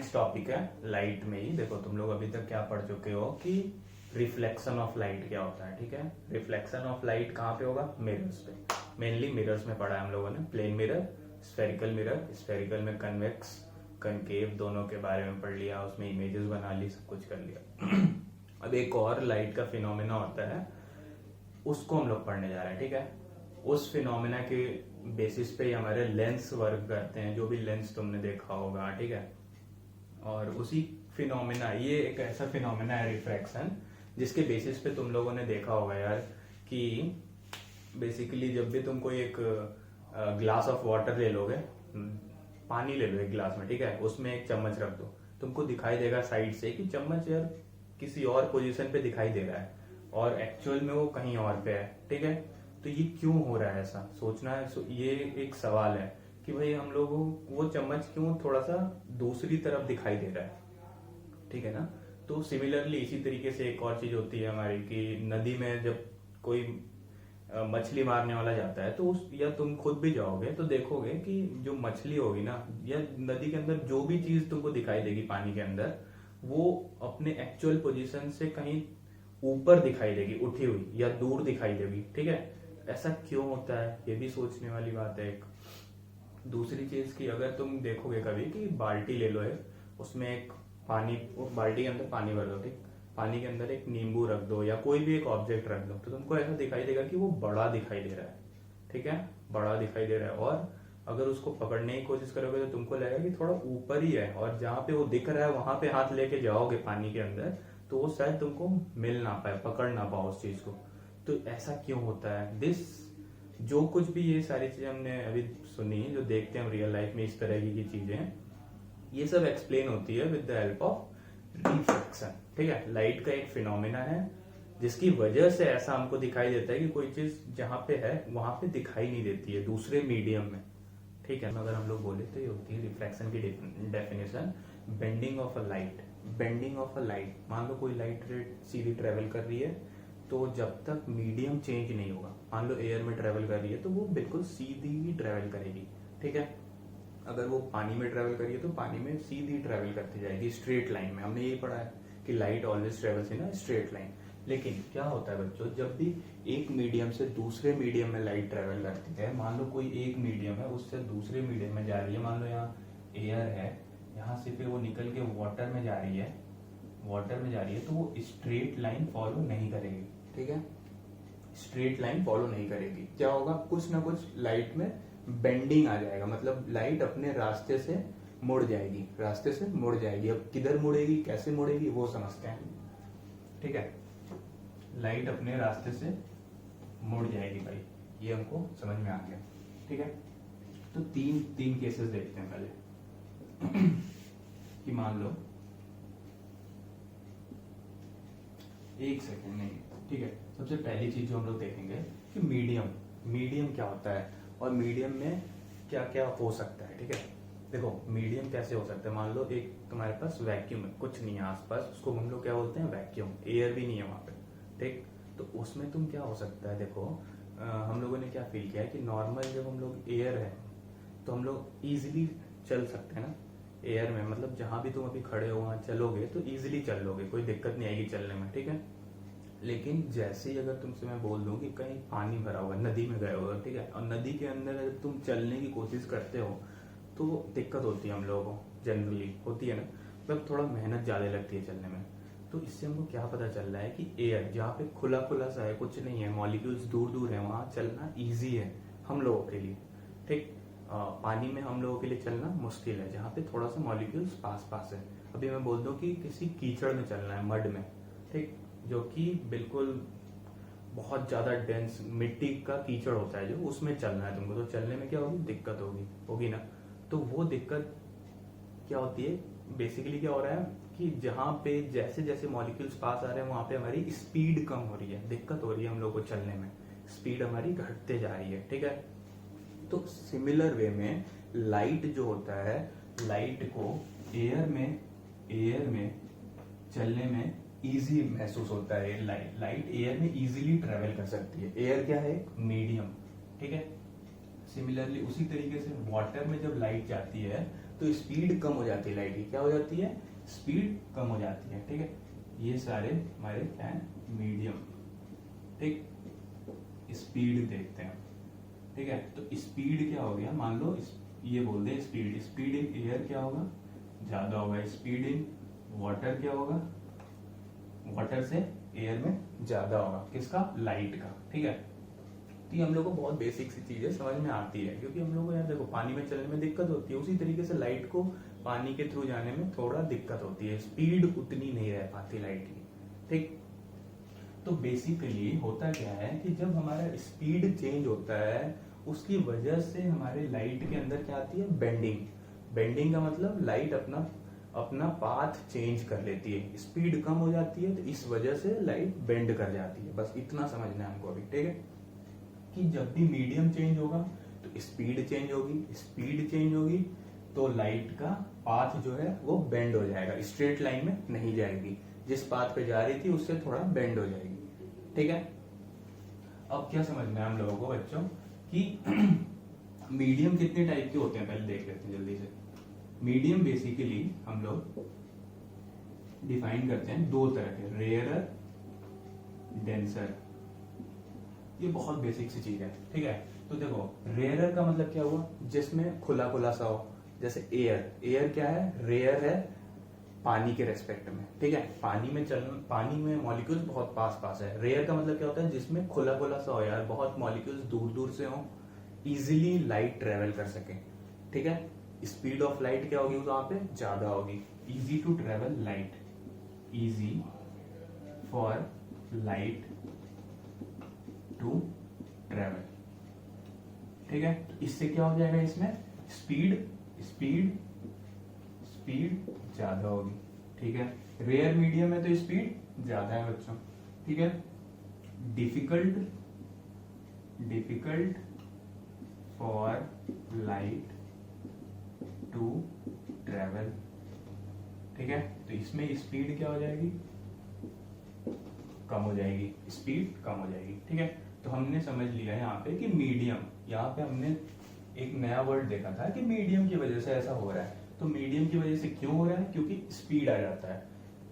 Next topic है light में ही। देखो तुम लोग अभी तक क्या पढ़ चुके हो कि रिफ्लेक्शन ऑफ लाइट क्या होता है, ठीक है। रिफ्लेक्शन ऑफ लाइट कहाँ पे होगा? मिरर्स पे। मेनली मिरर्स में पढ़ा है हम लोगों ने, plane mirror, spherical mirror. Spherical में कन्वेक्स कनकेव दोनों के बारे में पढ़ लिया, उसमें इमेजेस बना ली, सब कुछ कर लिया। अब एक और लाइट का फिनोमेना होता है, उसको हम लोग पढ़ने जा रहे हैं, ठीक है। उस फिनोमेना के बेसिस पे ही हमारे लेंस वर्क करते हैं, जो भी लेंस तुमने देखा होगा, ठीक है। और उसी फिनोमेना, ये एक ऐसा फिनोमेना है रिफ्रैक्शन, जिसके बेसिस पे तुम लोगों ने देखा होगा यार कि बेसिकली जब भी तुम कोई एक ग्लास ऑफ वाटर ले लोगे, पानी ले लो एक ग्लास में, ठीक है, उसमें एक चम्मच रख दो, तुमको दिखाई देगा साइड से कि चम्मच यार किसी और पोजीशन पे दिखाई दे रहा है और एक्चुअल में वो कहीं और पे है, ठीक है। तो ये क्यों हो रहा है, ऐसा सोचना है। ये एक सवाल है कि भाई हम लोगों को वो चम्मच क्यों थोड़ा सा दूसरी तरफ दिखाई दे रहा है, ठीक है ना। तो सिमिलरली इसी तरीके से एक और चीज होती है हमारी कि नदी में जब कोई मछली मारने वाला जाता है तो उस, या तुम खुद भी जाओगे तो देखोगे कि जो मछली होगी ना, या नदी के अंदर जो भी चीज तुमको दिखाई देगी पानी के अंदर, वो अपने एक्चुअल पोजीशन से कहीं ऊपर दिखाई देगी, उठी हुई, या दूर दिखाई देगी, ठीक है। ऐसा क्यों होता है, ये भी सोचने वाली बात है। एक दूसरी चीज की, अगर तुम देखोगे कभी कि बाल्टी ले लो है, उसमें एक पानी, बाल्टी के अंदर पानी भर दो, ठीक, पानी के अंदर एक नींबू रख दो या कोई भी एक ऑब्जेक्ट रख दो, तो तुमको ऐसा दिखाई देगा कि वो बड़ा दिखाई दे रहा है, ठीक है, बड़ा दिखाई दे रहा है। और अगर उसको पकड़ने की कोशिश करोगे तो तुमको लगेगा कि थोड़ा ऊपर ही है, और जहां पे वो दिख रहा है वहां पे हाथ लेके जाओगे पानी के अंदर तो वो शायद तुमको मिल ना पाए, पकड़ ना पाओ उस चीज को। तो ऐसा क्यों होता है? जो कुछ भी ये सारी चीजें हमने अभी सुनी, जो देखते हैं हम रियल लाइफ में इस तरह की चीजें, ये सब एक्सप्लेन होती है with the help of refraction, ठीक है। लाइट का एक फिनोमेना है जिसकी वजह से ऐसा हमको दिखाई देता है कि कोई चीज जहां पे है वहां पे दिखाई नहीं देती है दूसरे मीडियम में, ठीक है। अगर हम लोग बोले तो ये होती है रिफ्रैक्शन की definition, bending of a light. Bending of a light, मान लो कोई लाइट सीधी ट्रेवल कर रही है, तो जब तक मीडियम चेंज नहीं होगा, मान लो एयर में ट्रेवल कर रही है तो वो बिल्कुल सीधी ही ट्रेवल करेगी, ठीक है। अगर वो पानी में ट्रेवल करिए तो पानी में सीधी ट्रेवल करती जाएगी स्ट्रेट लाइन में। हमने ये पढ़ा है कि light always travels in a straight line. लेकिन क्या होता है बच्चों, जब भी एक मीडियम से दूसरे मीडियम में लाइट ट्रेवल करती है, मान लो कोई एक मीडियम है उससे दूसरे मीडियम में जा रही है, मान लो यहाँ एयर है, यहाँ से फिर वो निकल के वाटर में जा रही है, तो वो स्ट्रेट लाइन फॉलो नहीं करेगी, ठीक है, स्ट्रेट लाइन फॉलो नहीं करेगी। क्या होगा, कुछ ना कुछ लाइट में बेंडिंग आ जाएगा, मतलब लाइट अपने रास्ते से मुड़ जाएगी, अब किधर मुड़ेगी, कैसे मुड़ेगी, वो समझते हैं, ठीक है। लाइट अपने रास्ते से मुड़ जाएगी भाई, ये हमको समझ में आ गया, ठीक है। तो तीन केसेस देखते हैं पहले। कि मान लो, एक सेकेंड नहीं, ठीक है। सबसे पहली चीज जो हम लोग देखेंगे कि मीडियम क्या होता है और मीडियम में क्या क्या हो सकता है, ठीक है। देखो मीडियम कैसे हो सकता है, मान लो एक तुम्हारे पास वैक्यूम है, कुछ नहीं है आसपास, उसको हम लोग क्या बोलते हैं, वैक्यूम, एयर भी नहीं है वहां पे, ठीक। तो उसमें तुम क्या हो सकता है, देखो हम लोगों ने क्या फील किया है कि नॉर्मल जब हम लोग एयर है तो हम लोग इजिली चल सकते हैं ना एयर में, मतलब जहां भी तुम अभी खड़े हो वहां चलोगे तो इजिली चल लोगे, कोई दिक्कत नहीं आएगी चलने में, ठीक है। लेकिन जैसे ही अगर तुमसे मैं बोल दूं कि कहीं पानी भरा हुआ, नदी में गए हो, ठीक है, और नदी के अंदर अगर तुम चलने की कोशिश करते हो तो दिक्कत होती है, हम लोगों को जनरली होती है ना, मतलब थोड़ा मेहनत ज्यादा लगती है चलने में। तो इससे हमको क्या पता चल रहा है कि एयर जहाँ पे खुला खुला सा है, कुछ नहीं है, मॉलिक्यूल्स दूर दूर है, वहां चलना ईजी है हम लोगों के लिए, ठीक। पानी में हम लोगों के लिए चलना मुश्किल है, जहाँ पे थोड़ा सा मॉलिक्यूल्स पास पास है। अभी मैं बोल दूं कि किसी कीचड़ में चलना है, मड में, ठीक, जो कि बिल्कुल बहुत ज्यादा डेंस मिट्टी का कीचड़ होता है, जो उसमें चलना है तुमको, तो चलने में क्या होगी, दिक्कत होगी ना। तो वो दिक्कत क्या होती है, बेसिकली क्या हो रहा है कि जहां पे जैसे जैसे मॉलिक्यूल्स पास आ रहे हैं वहां पे हमारी स्पीड कम हो रही है, दिक्कत हो रही है हम लोग को चलने में, स्पीड हमारी घटते जा रही है, ठीक है। तो सिमिलर वे में लाइट जो होता है, लाइट को एयर में चलने में इजी महसूस होता है, लाइट एयर में इजीली ट्रेवल कर सकती है, एयर क्या है, मीडियम, ठीक है। सिमिलरली उसी तरीके से वाटर में जब लाइट जाती है तो स्पीड कम हो जाती है लाइट की। क्या हो जाती है? स्पीड कम हो जाती है। ठीक है, ये सारे हमारे क्या है? मीडियम। ठीक, स्पीड देखते हैं। ठीक है, तो स्पीड क्या हो गया? मान लो ये बोल दे स्पीड, स्पीड इन एयर क्या होगा? ज्यादा होगा। स्पीड इन वाटर क्या होगा? वाटर से एयर में ज्यादा होगा। किसका? लाइट का। ठीक है, तो ये हम लोग को बहुत बेसिक सी चीजें समझ में आती है, क्योंकि हम लोग को यार देखो पानी में चलने में दिक्कत होती है, उसी तरीके से लाइट को पानी के थ्रू जाने में थोड़ा दिक्कत होती है, स्पीड उतनी नहीं रह पाती लाइट की। ठीक, तो बेसिकली होता क्या है कि जब हमारा स्पीड चेंज होता है उसकी वजह से हमारे लाइट के अंदर क्या आती है? बेंडिंग। बेंडिंग का मतलब लाइट अपना अपना पाथ चेंज कर लेती है, स्पीड कम हो जाती है, तो इस वजह से लाइट बेंड कर जाती है। बस इतना समझना है हमको अभी। ठीक है, कि जब भी मीडियम चेंज होगा तो स्पीड चेंज होगी, स्पीड चेंज होगी तो लाइट का पाथ जो है वो बेंड हो जाएगा, स्ट्रेट लाइन में नहीं जाएगी, जिस पाथ पे जा रही थी उससे थोड़ा बेंड हो जाएगी। ठीक है, अब क्या समझना है हम लोगों को बच्चों कि मीडियम कितने टाइप के होते हैं पहले देख लेते हैं जल्दी से। मीडियम बेसिकली हम लोग डिफाइन करते हैं दो तरह के, रेयरर, डेंसर। ये बहुत बेसिक सी चीज है। ठीक है, तो देखो रेयरर का मतलब क्या हुआ? जिसमें खुला खुला सा हो, जैसे एयर। एयर क्या है? रेयर है पानी के रेस्पेक्ट में। ठीक है, पानी में मॉलिक्यूल्स बहुत पास पास है। रेयर का मतलब क्या होता है? जिसमें खुला खुला सा हो यार, बहुत मॉलिक्यूल्स दूर दूर से हो, इजिली लाइट ट्रेवल कर सके। ठीक है, स्पीड ऑफ लाइट क्या होगी वहां पे? ज्यादा होगी। Easy to travel light, easy for light to travel. ठीक है, तो इससे क्या हो जाएगा? इसमें स्पीड स्पीड स्पीड ज्यादा होगी। ठीक है, रेयर मीडियम में तो स्पीड ज्यादा है बच्चों। ठीक है, difficult difficult for light to travel. ठीक है, तो इसमें स्पीड क्या हो जाएगी? कम हो जाएगी, स्पीड कम हो जाएगी। ठीक है, तो हमने समझ लिया यहाँ पे कि मीडियम, यहाँ पे हमने एक नया वर्ड देखा था कि मीडियम की वजह से ऐसा हो रहा है। तो मीडियम की वजह से क्यों हो रहा है? क्योंकि स्पीड आ जाता है,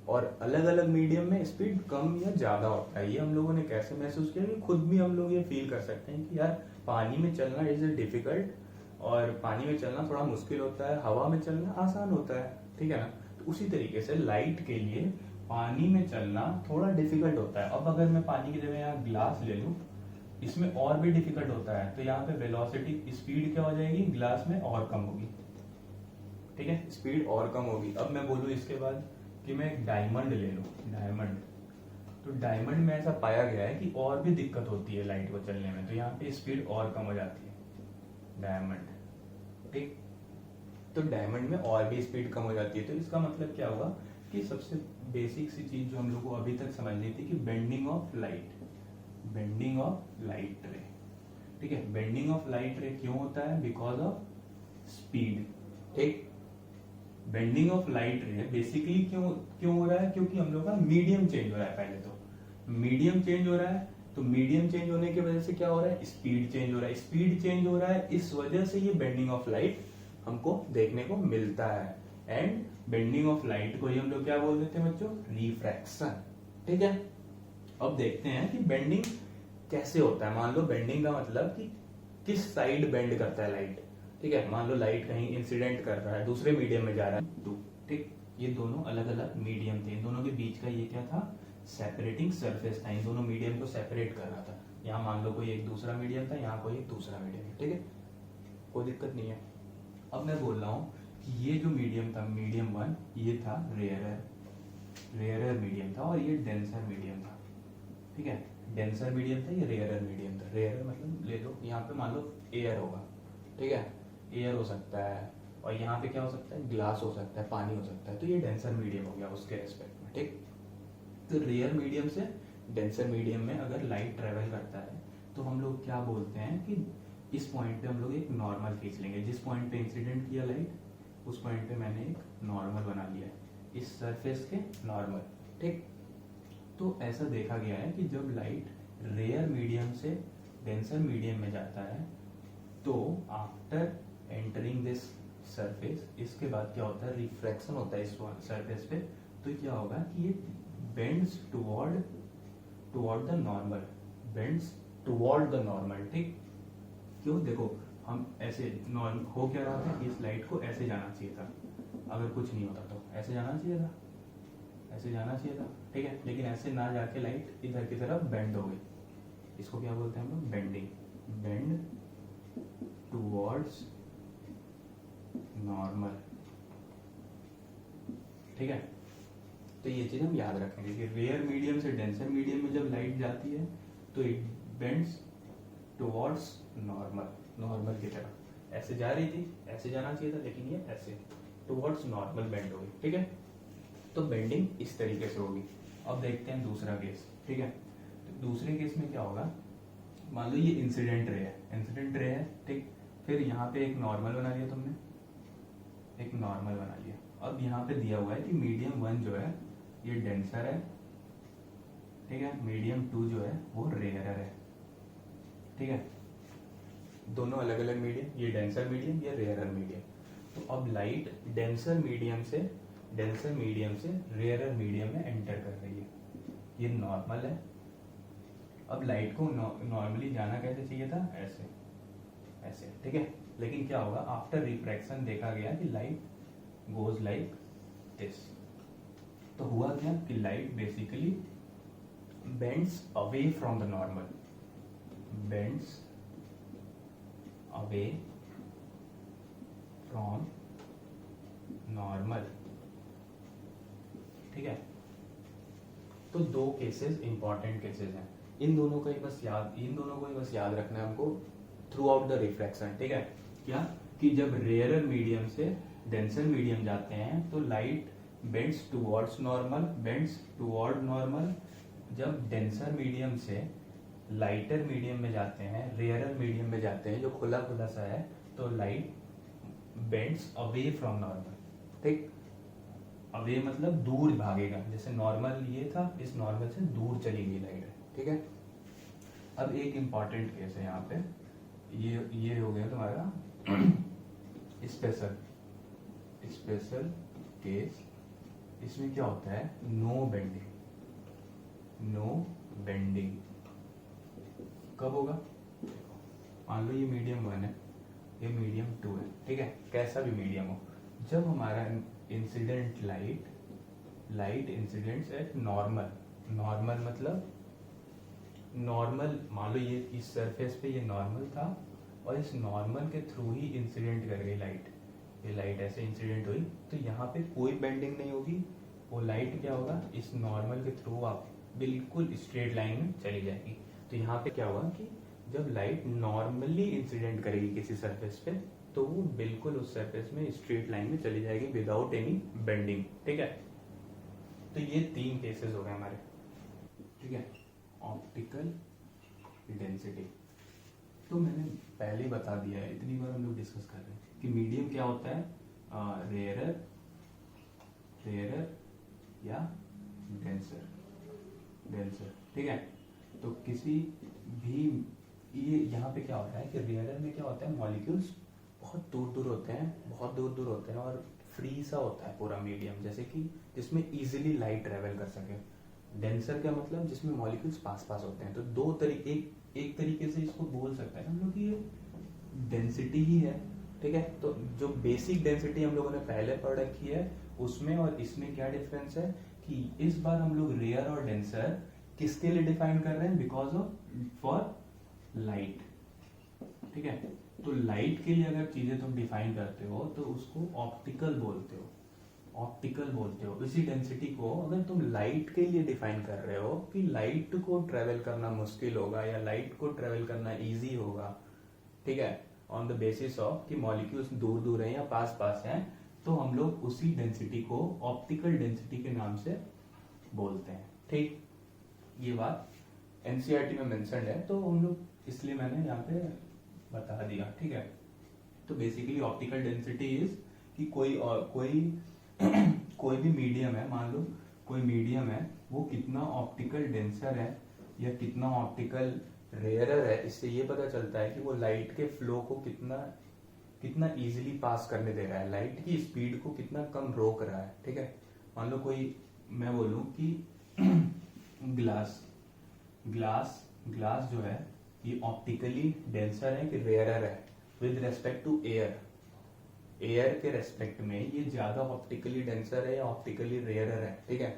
और अलग अलग मीडियम में स्पीड कम या ज्यादा होता है। ये हम लोगों ने कैसे महसूस किया कि खुद भी हम लोग ये फील कर सकते हैं कि यार पानी में चलना इज डिफिकल्ट, और पानी में चलना थोड़ा मुश्किल होता है, हवा में चलना आसान होता है। ठीक है ना, तो उसी तरीके से लाइट के लिए पानी में चलना थोड़ा डिफिकल्ट होता है। अब अगर मैं पानी की जगह यहाँ ग्लास ले लूं, इसमें और भी डिफिकल्ट होता है, तो यहाँ पे वेलोसिटी स्पीड क्या हो जाएगी? ग्लास में और कम होगी। ठीक है, स्पीड और कम होगी। अब मैं बोलूं इसके बाद कि मैं एक डायमंड ले लूं, डायमंड, तो डायमंड में ऐसा पाया गया है कि और भी दिक्कत होती है लाइट को चलने में, तो यहाँ पे स्पीड और कम हो जाती है डायमंड। ठीक, तो डायमंड में और भी स्पीड कम हो जाती है। तो इसका मतलब क्या हुआ कि सबसे बेसिक सी चीज जो हम लोग को अभी तक समझनी थी कि bending of light, bending of light रे। ठीक है, बेंडिंग ऑफ लाइट रे क्यों होता है? Because of speed. ठीक, bending of light ray basically क्यों क्यों हो रहा है? क्योंकि हम लोग का मीडियम चेंज हो रहा है। पहले तो मीडियम चेंज हो रहा है, तो मीडियम चेंज होने की वजह से क्या हो रहा है? स्पीड चेंज हो रहा है। स्पीड चेंज हो रहा है, इस वजह से ये बेंडिंग ऑफ लाइट हमको देखने को मिलता है। एंड बेंडिंग ऑफ लाइट को ही हम लोग क्या बोल देते हैं बच्चों? रिफ्रैक्शन। ठीक है, अब देखते हैं कि बेंडिंग कैसे होता है। मान लो बेंडिंग का मतलब कि किस साइड बेंड करता है लाइट। ठीक है, मान लो लाइट कहीं इंसिडेंट कर रहा है, दूसरे मीडियम में जा रहा है तो ठीक, ये दोनों अलग अलग मीडियम थे, इन दोनों के बीच का ये क्या था? सेपरेटिंग सरफेस था, इन दोनों मीडियम को सेपरेट कर रहा था। यहाँ मान लो कोई एक दूसरा मीडियम था, यहाँ कोई एक दूसरा मीडियम है। ठीक है, कोई दिक्कत नहीं है। अब मैं बोल रहा हूँ कि ये जो मीडियम था, मीडियम वन, ये था रेयरर मीडियम था, और ये डेंसर मीडियम था। ठीक है, डेंसर मीडियम था, ये रेयरर मीडियम था। रेयरर मतलब ले लो, यहाँ पे मान लो एयर होगा। ठीक है, एयर हो सकता है, और यहाँ पे क्या हो सकता है? ग्लास हो सकता है, पानी हो सकता है। तो ये डेंसर मीडियम हो गया उसके रेस्पेक्ट में। ठीक, तो रेयर मीडियम से डेंसर मीडियम में अगर लाइट ट्रेवल करता है तो हम लोग क्या बोलते हैं कि इस पॉइंट पे हम लोग एक नॉर्मल खींच लेंगे। जिस पॉइंट पे इंसिडेंट किया लाइट, उस पॉइंट पे मैंने एक नॉर्मल बना लिया है, इस सरफेस के नॉर्मल। ठीक, तो ऐसा देखा गया है कि जब लाइट रेयर मीडियम से डेंसर मीडियम में जाता है तो आफ्टर एंटरिंग दिस सरफेस, इसके बाद क्या होता है, रिफ्रैक्शन होता है इस सरफेस पे, तो क्या होगा कि ये bends toward the normal, bends toward the normal, ठीक। क्यों, देखो हम ऐसे नॉर्मल हो क्या रहा था कि इस लाइट को ऐसे जाना चाहिए था, अगर कुछ नहीं होता तो ऐसे जाना चाहिए था, ऐसे जाना चाहिए था, ठीक है, लेकिन ऐसे ना जाके लाइट इधर की तरफ बेंड हो गई, इसको क्या बोलते हैं हम लोग, बेंडिंग, बेंड टुवर्ड्स नॉर्मल, ठीक है। तो ये चीज हम याद रखेंगे कि रेयर मीडियम से डेंसर मीडियम में जब लाइट जाती है तो it bends towards normal, normal की तरफ, ऐसे जा रही थी, ऐसे जाना चाहिए था, लेकिन ये ऐसे टुवर्ड्स नॉर्मल बेंड हो गई, ठीक है। तो बेंडिंग इस तरीके से होगी। अब देखते हैं दूसरा केस, ठीक है। तो दूसरे केस में क्या होगा, मान लो ये इंसिडेंट रे है, इंसिडेंट रे है, ठीक। फिर यहाँ पे एक नॉर्मल बना लिया तुमने, एक नॉर्मल बना लिया। अब यहाँ पे दिया हुआ है कि मीडियम 1 जो है ये डेंसर है, ठीक है, मीडियम 2 जो है वो रेयरर है, ठीक है, दोनों अलग अलग मीडियम, ये डेंसर मीडियम, ये रेयरर मीडियम। तो अब लाइट डेंसर मीडियम से रेयरर मीडियम में एंटर कर रही है, ये नॉर्मल है। अब लाइट को नॉर्मली जाना कैसे चाहिए था, ऐसे ऐसे, ठीक है, लेकिन क्या होगा, आफ्टर रिफ्रैक्शन देखा गया कि लाइट गोज लाइक दिस। तो हुआ क्या कि light basically bends away from the normal, bends away from normal, ठीक है। तो दो केसेस इंपॉर्टेंट केसेस हैं, इन दोनों को ही बस याद रखना है हमको थ्रू आउट द रिफ्रैक्शन, ठीक है। क्या कि जब रेयरर मीडियम से डेंसर मीडियम जाते हैं तो light bends towards normal, bends toward normal. जब डेंसर मीडियम से लाइटर मीडियम में जाते हैं, रेयरर मीडियम में जाते हैं जो खुला खुला सा है, तो light bends away from normal, ठीक। अवे मतलब दूर भागेगा, जैसे नॉर्मल ये था, इस नॉर्मल से दूर चली गई लाइट, ठीक है। अब एक इंपॉर्टेंट केस है यहाँ पे, ये हो गया तुम्हारा स्पेशल केस। इसमें क्या होता है, नो बेंडिंग कब होगा, मान लो ये मीडियम 1 है, ये मीडियम 2 है, ठीक है, कैसा भी मीडियम हो, जब हमारा incident light incidents eight normal मतलब नॉर्मल, मान लो ये इस सरफेस पे ये नॉर्मल था और इस नॉर्मल के थ्रू ही इंसिडेंट कर गई लाइट, ये लाइट ऐसे इंसिडेंट हुई, तो यहाँ पे कोई बेंडिंग नहीं होगी, वो लाइट क्या होगा, इस नॉर्मल के थ्रू आप बिल्कुल स्ट्रेट लाइन में चली जाएगी। तो यहाँ पे क्या होगा कि जब लाइट नॉर्मली इंसिडेंट करेगी किसी सरफेस पे तो वो बिल्कुल उस सरफेस में स्ट्रेट लाइन में चली जाएगी विदाउट एनी बेंडिंग, ठीक है। तो ये 3 केसेस हो गए हमारे, ठीक है। ऑप्टिकल डेंसिटी तो मैंने पहले ही बता दिया है, इतनी बार हम लोग डिस्कस कर रहे हैं कि मीडियम क्या होता है, रेयरर या डेंसर, ठीक है। तो किसी भी ये यहाँ पे क्या होता है कि रेयरर में क्या होता है, मॉलिक्यूल्स बहुत दूर होते हैं और फ्री सा होता है पूरा मीडियम, जैसे कि जिसमें इजीली लाइट ट्रेवल कर सके। डेंसर का मतलब जिसमें मॉलिक्यूल्स पास होते हैं। तो दो तरीके, एक तरीके से इसको बोल सकते हैं हम लोग कि ये डेंसिटी ही है, ठीक है। तो जो बेसिक डेंसिटी हम लोगों ने पहले पढ़ रखी है उसमें और इसमें क्या डिफरेंस है कि इस बार हम लोग रेयर और डेंसर किसके लिए डिफाइन कर रहे हैं, बिकॉज ऑफ फॉर लाइट, ठीक है। तो लाइट के लिए अगर चीजें तुम डिफाइन करते हो तो उसको ऑप्टिकल बोलते हो। इसी डेंसिटी को अगर तुम लाइट के लिए डिफाइन कर रहे हो कि लाइट को ट्रेवल करना मुश्किल होगा या लाइट को ट्रेवल करना इजी होगा, ठीक है, ऑन द बेसिस ऑफ कि मॉलिक्यूल्स दूर हैं या पास हैं, तो हम लोग उसी डेंसिटी को ऑप्टिकल डेंसिटी के नाम से बोलते हैं, ठीक। ये बात एनसीईआरटी में मेंशन्ड है, तो हम लोग इसलिए मैंने यहाँ पे बता दिया, ठीक है। तो बेसिकली ऑप्टिकल डेंसिटी इज कि कोई भी मीडियम है, मान लो कोई मीडियम है, वो कितना ऑप्टिकल डेंसर है या कितना ऑप्टिकल रेयरर है, इससे ये पता चलता है कि वो लाइट के फ्लो को कितना कितना इजीली पास करने दे रहा है, लाइट की स्पीड को कितना कम रोक रहा है। ठीक है, मान लो कोई मैं बोलूं कि ग्लास ग्लास ग्लास जो है ये ऑप्टिकली डेंसर है कि रेयरर है with respect to air. Air के रेस्पेक्ट में ये ज्यादा ऑप्टिकली डेंसर है या ऑप्टिकली रेयरर है। ठीक है,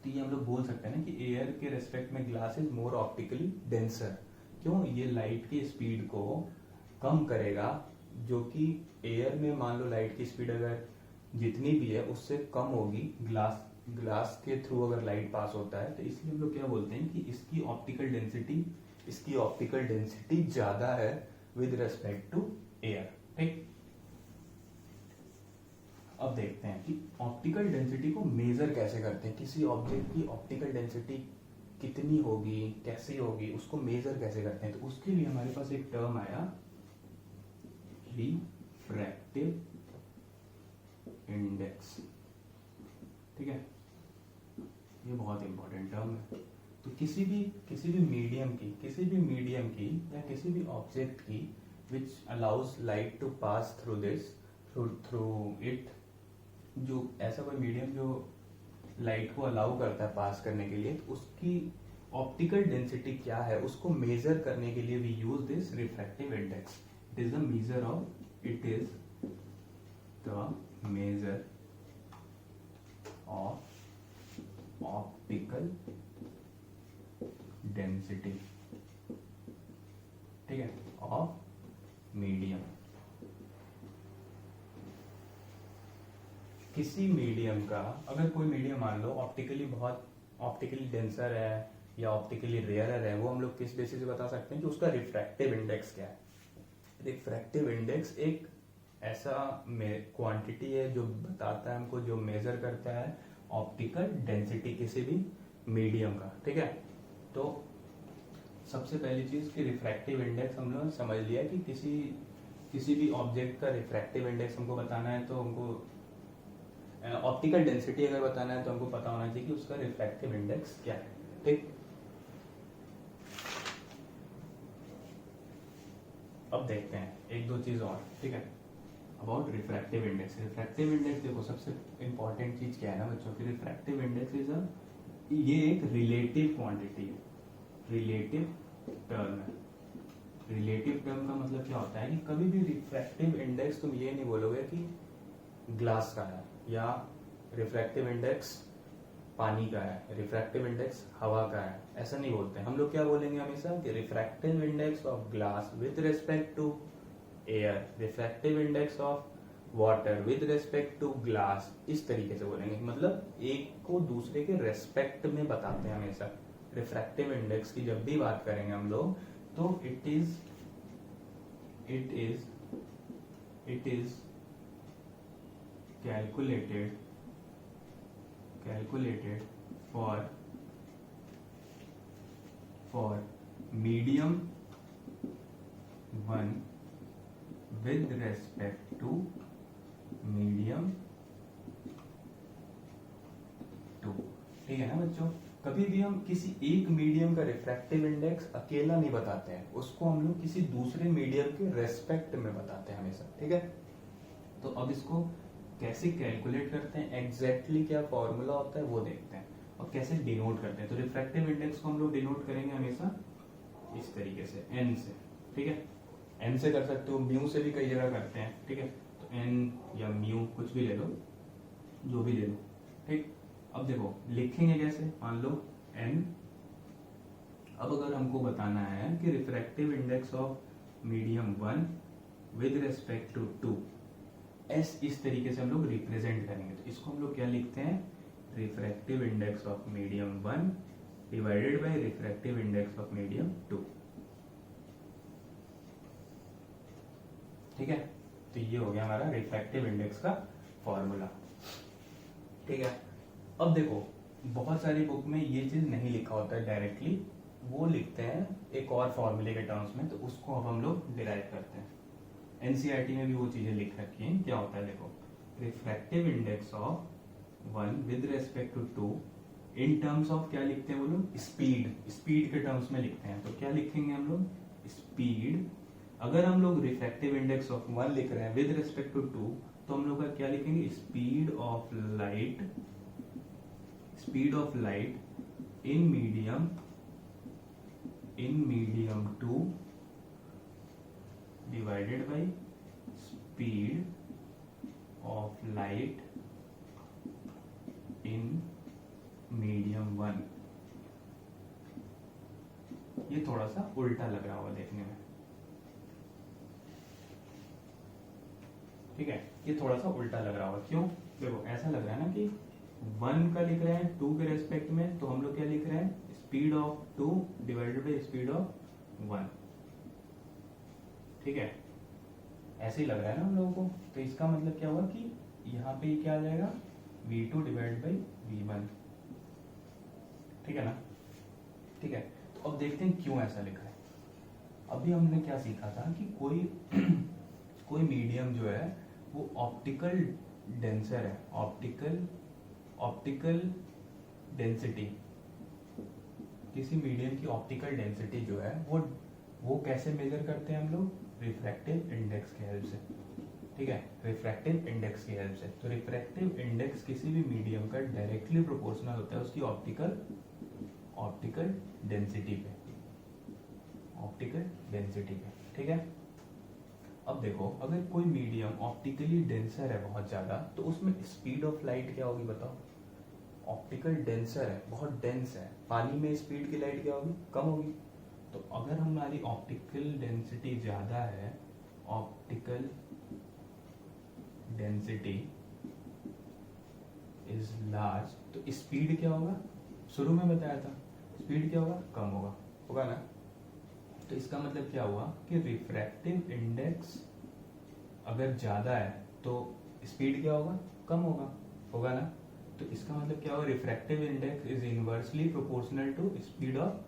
तो ये हम लोग बोल सकते हैं ना कि एयर के रेस्पेक्ट में glass is more optically denser. क्यों? ये लाइट की स्पीड को कम करेगा, जो कि एयर में मान लो लाइट की स्पीड अगर जितनी भी है उससे कम होगी, ग्लास के थ्रू अगर लाइट पास होता है, तो इसलिए हम लोग क्या बोलते हैं कि इसकी ऑप्टिकल डेंसिटी ज्यादा है विद रेस्पेक्ट टू एयर। ठीक, अब देखते हैं कि ऑप्टिकल डेंसिटी को मेजर कैसे करते हैं, किसी ऑब्जेक्ट की ऑप्टिकल डेंसिटी कितनी होगी, कैसी होगी, उसको मेजर कैसे करते हैं। तो उसके लिए हमारे पास एक टर्म आया रिफ्रैक्टिव इंडेक्स। ठीक है, ये बहुत इंपॉर्टेंट टर्म है। तो किसी भी मीडियम की या किसी भी ऑब्जेक्ट की which allows light to pass through it, जो ऐसा कोई मीडियम जो लाइट को अलाउ करता है पास करने के लिए, तो उसकी ऑप्टिकल डेंसिटी क्या है उसको मेजर करने के लिए we use this refractive index. It is the measure of optical density. ठीक है, ऑफ मीडियम। किसी मीडियम का, अगर कोई मीडियम मान लो ऑप्टिकली डेंसर है या ऑप्टिकली रेयरर है, वो हम लोग किस बेसिस से बता सकते हैं कि उसका रिफ्रैक्टिव इंडेक्स क्या है। रिफ्रैक्टिव इंडेक्स एक ऐसा क्वांटिटी है जो बताता है हमको, जो मेजर करता है ऑप्टिकल डेंसिटी किसी भी मीडियम का। ठीक है, तो सबसे पहली चीज कि रिफ्रैक्टिव इंडेक्स हम लोग समझ लिया कि किसी भी ऑब्जेक्ट का रिफ्रैक्टिव इंडेक्स हमको बताना है, तो हमको ऑप्टिकल डेंसिटी अगर बताना है तो हमको पता होना चाहिए कि उसका रिफ्रैक्टिव इंडेक्स क्या है। ठीक, अब देखते हैं एक दो चीज और। ठीक है, about refractive index. Refractive index देखो, सबसे इंपॉर्टेंट चीज क्या है ना बच्चों की, रिफ्रैक्टिव इंडेक्स ये एक रिलेटिव क्वांटिटी है, रिलेटिव टर्म है। रिलेटिव टर्म का मतलब क्या होता है कि कभी भी रिफ्रैक्टिव इंडेक्स तुम ये नहीं बोलोगे कि ग्लास का है या रिफ्रैक्टिव इंडेक्स पानी का है, रिफ्रैक्टिव इंडेक्स हवा का है, ऐसा नहीं बोलते। हम लोग क्या बोलेंगे हमेशा कि refractive index of glass with respect to air, refractive index of water with respect to glass, इस तरीके से बोलेंगे। मतलब एक को दूसरे के रेस्पेक्ट में बताते हैं हमेशा। रिफ्रैक्टिव इंडेक्स की जब भी बात करेंगे हम लोग, तो it is calculated for medium 1 with respect to medium 2। ठीक है ना बच्चों, कभी भी हम किसी एक मीडियम का रिफ्रैक्टिव इंडेक्स अकेला नहीं बताते हैं, उसको हम लोग किसी दूसरे मीडियम के रेस्पेक्ट में बताते हैं हमेशा। ठीक है, तो अब इसको कैसे कैलकुलेट करते हैं, एग्जैक्टली क्या फॉर्मूला होता है वो देखते हैं, और कैसे डिनोट करते हैं। तो रिफ्रैक्टिव इंडेक्स को हम लोग डिनोट करेंगे हमेशा इस तरीके से, एन से। ठीक है, एन से कर सकते हो, म्यू से भी कई जगह करते हैं। ठीक है, तो एन या म्यू कुछ भी ले लो, जो भी ले लो। ठीक, अब देखो लिखेंगे कैसे, मान लो एन। अब अगर हमको बताना है कि refractive index of medium 1 with respect to 2, as इस तरीके से हम लोग रिप्रेजेंट करेंगे। तो इसको हम लोग क्या लिखते हैं, refractive index of medium 1 divided by refractive index of medium 2। ठीक है, तो ये हो गया हमारा रिफ्रैक्टिव इंडेक्स का फॉर्मूला। ठीक है, अब देखो बहुत सारी बुक में ये चीज नहीं लिखा होता है डायरेक्टली, वो लिखते हैं एक और फॉर्मूले के टर्म्स में, तो उसको अब हम लोग डिराइव करते हैं। एनसीईआरटी में भी वो चीजें लिख रखी हैं। क्या होता है देखो, refractive index of 1 with respect to 2 in terms of क्या लिखते हैं वो लोग, स्पीड के टर्म्स में लिखते हैं। तो क्या लिखेंगे हम लोग, स्पीड अगर हम लोग रिफ्रैक्टिव इंडेक्स ऑफ 1 लिख रहे हैं विद रिस्पेक्ट टू 2, तो हम लोग का क्या लिखेंगे, speed of light in medium 2 divided by speed of light in medium 1। ये थोड़ा सा उल्टा लग रहा होगा देखने में, ठीक है, ये थोड़ा सा उल्टा लग रहा होगा। क्यों? देखो ऐसा लग रहा है ना कि 1 का लिख रहे हैं 2 के रेस्पेक्ट में, तो हम लोग क्या लिख रहे हैं, speed of 2 divided by speed of 1, ठीक है, ऐसे ही लग रहा है ना हम लोगों को। तो इसका मतलब क्या हुआ कि यहाँ पे क्या आ जाएगा, v2 डिवाइड बाई v1, ठीक है ना, ठीक है। तो अब देखते हैं क्यों ऐसा लिखा है। अभी हमने क्या सीखा था कि कोई मीडियम जो है वो ऑप्टिकल डेंसर है, ऑप्टिकल डेंसिटी, किसी मीडियम की ऑप्टिकल डेंसिटी जो है वो कैसे मेजर करते हैं हम लोग, रिफ्रैक्टिव इंडेक्स की हेल्प से, ठीक है, रिफ्रैक्टिव इंडेक्स की हेल्प से। तो रिफ्रैक्टिव इंडेक्स किसी भी मीडियम का डायरेक्टली प्रोपोर्शनल होता है उसकी ऑप्टिकल डेंसिटी पे, ठीक है। अब देखो अगर कोई मीडियम ऑप्टिकली डेंसर है बहुत ज्यादा, तो उसमें स्पीड ऑफ लाइट क्या होगी बताओ, ऑप्टिकल डेंसर है, बहुत डेंस है, पानी में स्पीड की लाइट क्या होगी, कम होगी। तो अगर हमारी ऑप्टिकल डेंसिटी ज्यादा है, ऑप्टिकल डेंसिटी इज लार्ज, तो स्पीड क्या होगा, शुरू में बताया था, स्पीड क्या होगा, कम होगा ना। तो इसका मतलब क्या हुआ कि रिफ्रैक्टिव इंडेक्स अगर ज्यादा है तो स्पीड क्या होगा, कम होगा ना। तो इसका मतलब क्या होगा, refractive index is inversely proportional to speed of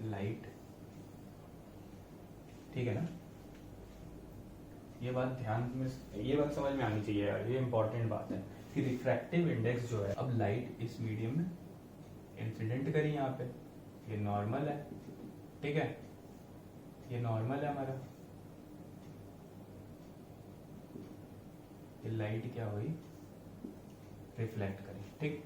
light, ठीक है ना। ये बात समझ में आनी चाहिए यार, ये इंपॉर्टेंट बात है कि रिफ्रैक्टिव इंडेक्स जो है, अब लाइट इस मीडियम में इंसिडेंट करी यहाँ पे, ये नॉर्मल है, ठीक है, ये नॉर्मल है हमारा, ये लाइट क्या हुई, रिफ्लेक्ट करी, ठीक।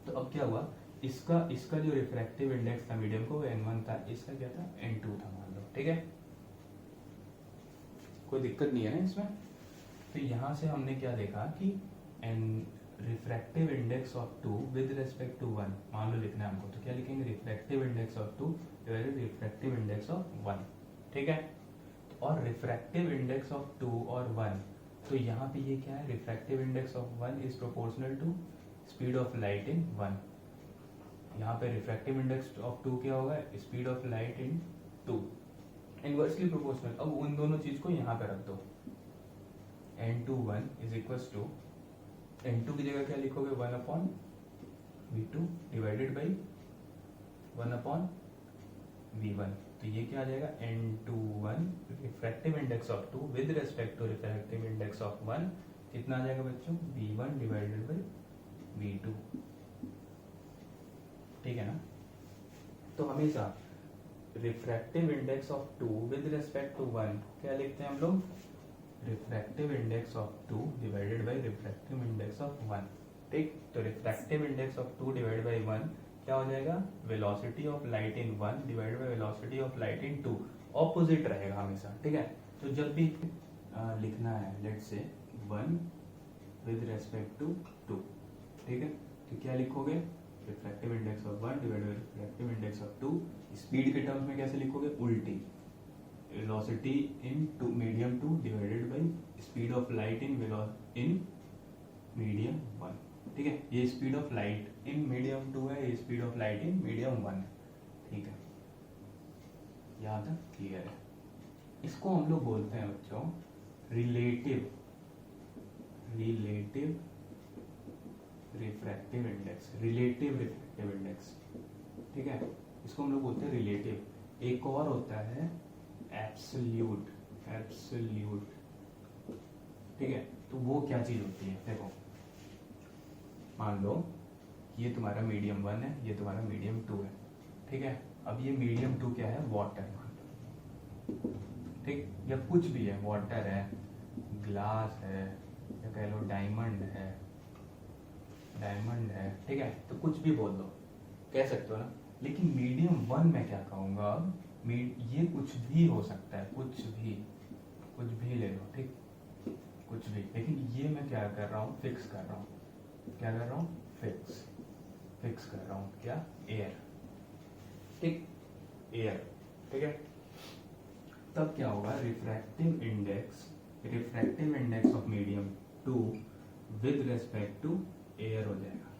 तो अब क्या हुआ, इसका जो रिफ्रैक्टिव इंडेक्स था मीडियम को, वो n1 था, इसका क्या था, n2 था मान लो, ठीक है, कोई दिक्कत नहीं है ना इसमें। तो यहां से हमने क्या देखा कि refractive index of 2 with respect to 1 मान लो लिखना है हमको, तो क्या लिखेंगे, refractive index of 2 divided refractive index of 1, ठीक है। और रिफ्रैक्टिव इंडेक्स ऑफ 2 और 1, तो यहाँ पे ये क्या है, refractive index of 1 is proportional to speed of light in 1, यहाँ पे रिफ्रैक्टिव इंडेक्स ऑफ 2 क्या होगा, speed of light in 2, inversely proportional. अब उन दोनों चीज को यहाँ पे रख दो, n21 is equals to, n2 की जगह क्या लिखोगे, 1/v2 डिवाइडेड बाई 1/v1, तो ये क्या आ जाएगा, n21 refractive index of 2 with respect to refractive index of 1 कितना आ जाएगा बच्चों, v1 डिवाइडेड बाई v2, ठीक है ना। तो हमेशा refractive index of 2 with respect to 1 क्या लिखते हैं हम लोग, refractive index of 2 divided by refractive index of 1, ठीक। तो refractive index of 2 divided by 1 क्या हो जाएगा, velocity of light in 1 divided by velocity of light in 2, opposite रहेगा हमेशा, ठीक है। तो जब भी लिखना है, let's say 1 with respect to 2, ठीक है, तो क्या लिखोगे, refractive index of 1 divided by refractive index of 2, speed के टर्म्स में कैसे लिखोगे, उल्टी, velocity in medium 2 divided by speed of light in medium 1, ठीक है। ये speed of light in medium 2 है, ये speed of light in medium 1 है, ठीक है, यहाँ तक क्लियर है। इसको हम लोग बोलते हैं बच्चों रिलेटिव रिफ्रैक्टिव इंडेक्स, ठीक है, इसको हम लोग बोलते हैं रिलेटिव। एक और होता है एब्सोल्यूट, ठीक है। तो वो क्या चीज होती है, देखो मान लो ये तुम्हारा मीडियम 1 है, ये तुम्हारा मीडियम 2 है, ठीक है। अब ये मीडियम 2 क्या है, वाटर, ठीक, या कुछ भी है, वाटर है, ग्लास है, या कह लो डायमंड है, ठीक है, तो कुछ भी बोल दो, कह सकते हो ना। लेकिन मीडियम वन में क्या कहूँगा, ये कुछ भी हो सकता है, कुछ भी ले लो, ठीक, कुछ भी। लेकिन ये मैं क्या कर रहा हूँ, फिक्स कर रहा हूँ, क्या कर रहा हूँ, फिक्स कर रहा हूँ, क्या, एयर, ठीक, एयर, ठीक है। तब क्या होगा, refractive index of medium 2 with respect to air हो जाएगा,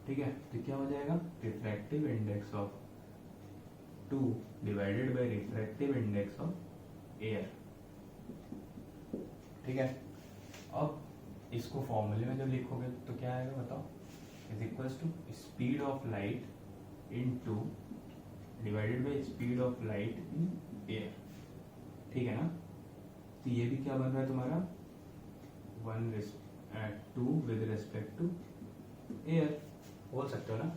ठीक है। तो क्या हो जाएगा, refractive index of 2 divided by refractive index of air, ठीक है। अब इसको फॉर्मूले में जब लिखोगे तो क्या आएगा बताओ, is equals to speed of light in two divided by speed of light in air, ठीक है ना। तो ये भी क्या बन रहा है तुम्हारा, 2 विद रेस्पेक्ट टू एयर, बोल सकते हो ना,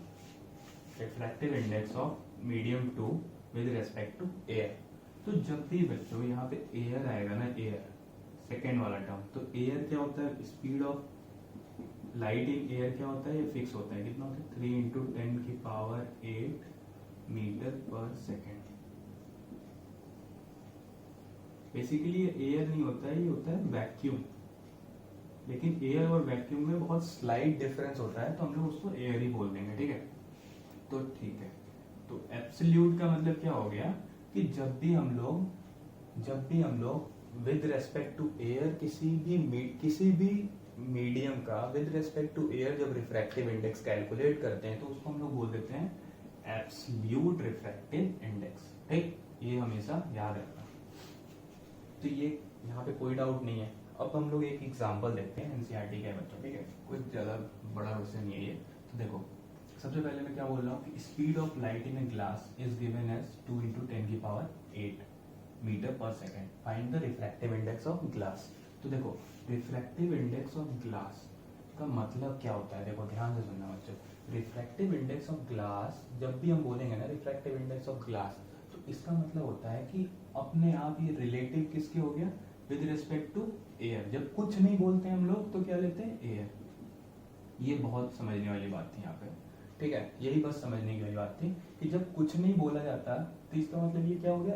refractive index of medium 2 with respect to air. तो जब भी बच्चों यहाँ पे एयर आएगा ना, एयर सेकेंड वाला टर्म, तो एयर क्या होता है, speed of light in air क्या होता है, ये फिक्स होता है, कितना होता है, 3 into 10⁸ metre per second. Basically ये एयर नहीं होता है, ये होता है वैक्यूम, लेकिन एयर और वैक्यूम में बहुत स्लाइट डिफरेंस होता है, तो हम लोग उसको एयर ही बोल देंगे, ठीक है। तो ठीक है, तो एब्सोल्यूट का मतलब क्या हो गया कि जब भी हम लोग विद रेस्पेक्ट टू एयर किसी भी मीडियम का विद रेस्पेक्ट टू एयर जब रिफ्रैक्टिव इंडेक्स कैलकुलेट करते हैं तो उसको हम लोग बोल देते हैं एब्सोल्यूट रिफ्रैक्टिव इंडेक्स, ठीक, ये हमेशा याद रखना। तो ये यहाँ पे कोई डाउट नहीं है। अब हम लोग एक एग्जांपल देखते हैं एनसीईआरटी के बच्चों, ठीक है, कुछ ज्यादा बड़ा क्वेश्चन नहीं है ये। तो देखो, सबसे पहले मैं क्या बोल रहा हूँ कि speed of light in a glass is given as 2 into 10⁸ metre per second, find the refractive index of glass. तो देखो, रिफ्रैक्टिव इंडेक्स ऑफ ग्लास का मतलब क्या होता है, देखो ध्यान से सुनना बच्चों। रिफ्रैक्टिव इंडेक्स ऑफ ग्लास, जब भी हम बोलेंगे ना रिफ्रैक्टिव इंडेक्स ऑफ ग्लास, तो इसका मतलब होता है कि अपने आप ये रिलेटिव किसके हो गया, विद रिस्पेक्ट टू एयर। जब कुछ नहीं बोलते हम लोग तो क्या लेते हैं, एयर। ये बहुत समझने वाली बात थी यहाँ पे, ठीक है, यही बस समझने की वाली बात थी कि जब कुछ नहीं बोला जाता तो इसका मतलब ये क्या हो गया,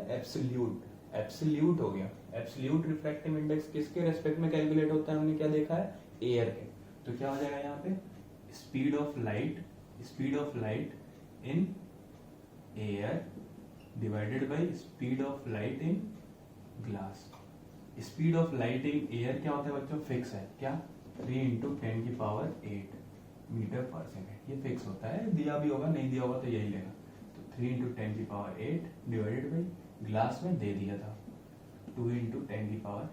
एब्सोल्यूट हो गया। एब्सोल्यूट रिफ्रैक्टिव इंडेक्स किसके रेस्पेक्ट में कैलकुलेट होता है, हमने क्या देखा है, एयर के। तो क्या हो जाएगा यहाँ पे, speed of light in air divided by speed of light in glass. Speed of light in air क्या होता है बच्चों, फिक्स है, क्या, 3 इंटू 10⁸ मीटर पर सेकेंड, ये फिक्स होता है, दिया भी होगा नहीं दिया होगा तो यही लेना। तो 3 इंटू 10⁸ डिवाइडेड बाई ग्लास में दे दिया था 2 इंटू 10⁸,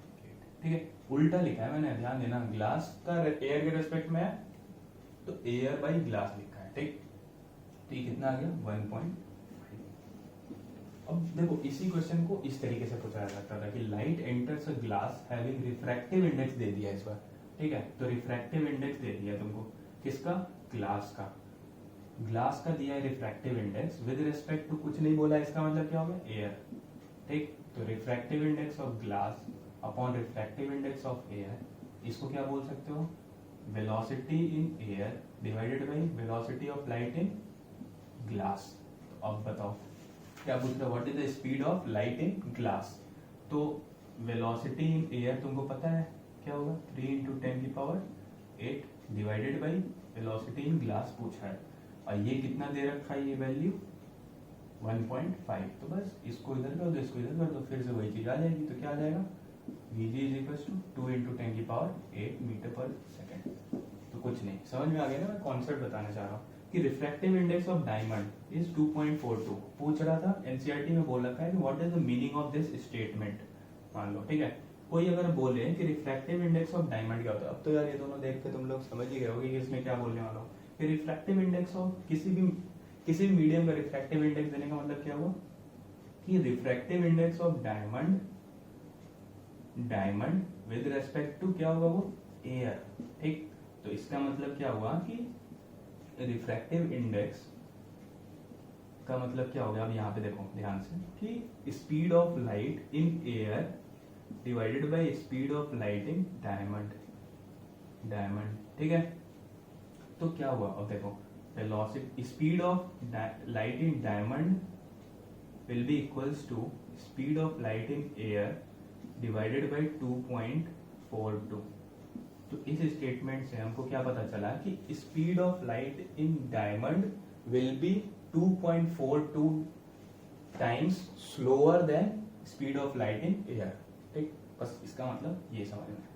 ठीक है, उल्टा लिखा है मैंने, ध्यान देना, ग्लास का एयर के रेस्पेक्ट में है तो एयर बाई ग्लास लिखा है, ठीक। तो ये कितना आ गया, 1.5। अब देखो, इसी क्वेश्चन को इस तरीके से पूछा जा सकता था कि light enters a glass having refractive index दे दिया इस बार, ठीक है। तो रिफ्रैक्टिव इंडेक्स दे दिया तुमको, किसका, ग्लास का दिया है refractive index, with respect to कुछ नहीं बोला, इसका मतलब क्या होगा, एयर, ठीक। तो refractive index of glass upon refractive index of air, इसको क्या बोल सकते हो, velocity in air divided by velocity of light in glass. तो अब बताओ क्या पूछ रहा है, what is the speed of light in glass. तो वेलोसिटी इन एयर तुमको पता है क्या होगा, 3 into 10⁸ divided by velocity in glass पूछा है, और ये कितना दे रखा है, ये वैल्यू 1.5। तो बस इसको इधर कर दो, इसको इधर कर दो, फिर से वही चीज आ जाएगी। तो क्या आ जाएगा, Vg is equals to 2 into 10⁸ metre per second. तो कुछ नहीं, समझ में आ गया ना, मैं कॉन्सेप्ट बताना चाह रहा हूँ कि refractive index of diamond is 2.42। पूछ रहा था एनसीईआरटी में, बोल रखा है कि what is the meaning of this statement, मान लो, ठीक है। कोई अगर बोले कि रिफ्रैक्टिव इंडेक्स ऑफ डायमंड क्या होता है, अब तो यार ये दोनों देख के तुम लोग समझ ही गए होगे कि इसमें क्या बोलने वाला हूँ। कि रिफ्रैक्टिव इंडेक्स ऑफ किसी भी मीडियम का रिफ्रैक्टिव इंडेक्स देने का मतलब क्या हुआ कि refractive index of diamond with respect to क्या होगा, वो एयर, ठीक। तो इसका मतलब क्या हुआ कि रिफ्रैक्टिव इंडेक्स का मतलब क्या हो गया, अब यहाँ पे देखो ध्यान से कि speed of light in air divided by speed of light in diamond, ठीक है। तो क्या हुआ, अब देखो velocity speed of light in diamond will be equals to speed of light in air divided by 2.42। तो इस स्टेटमेंट से हमको क्या पता चला कि speed of light in diamond will B 2.42 times slower then speed of light in air. ठीक, बस इसका मतलब ये समझ में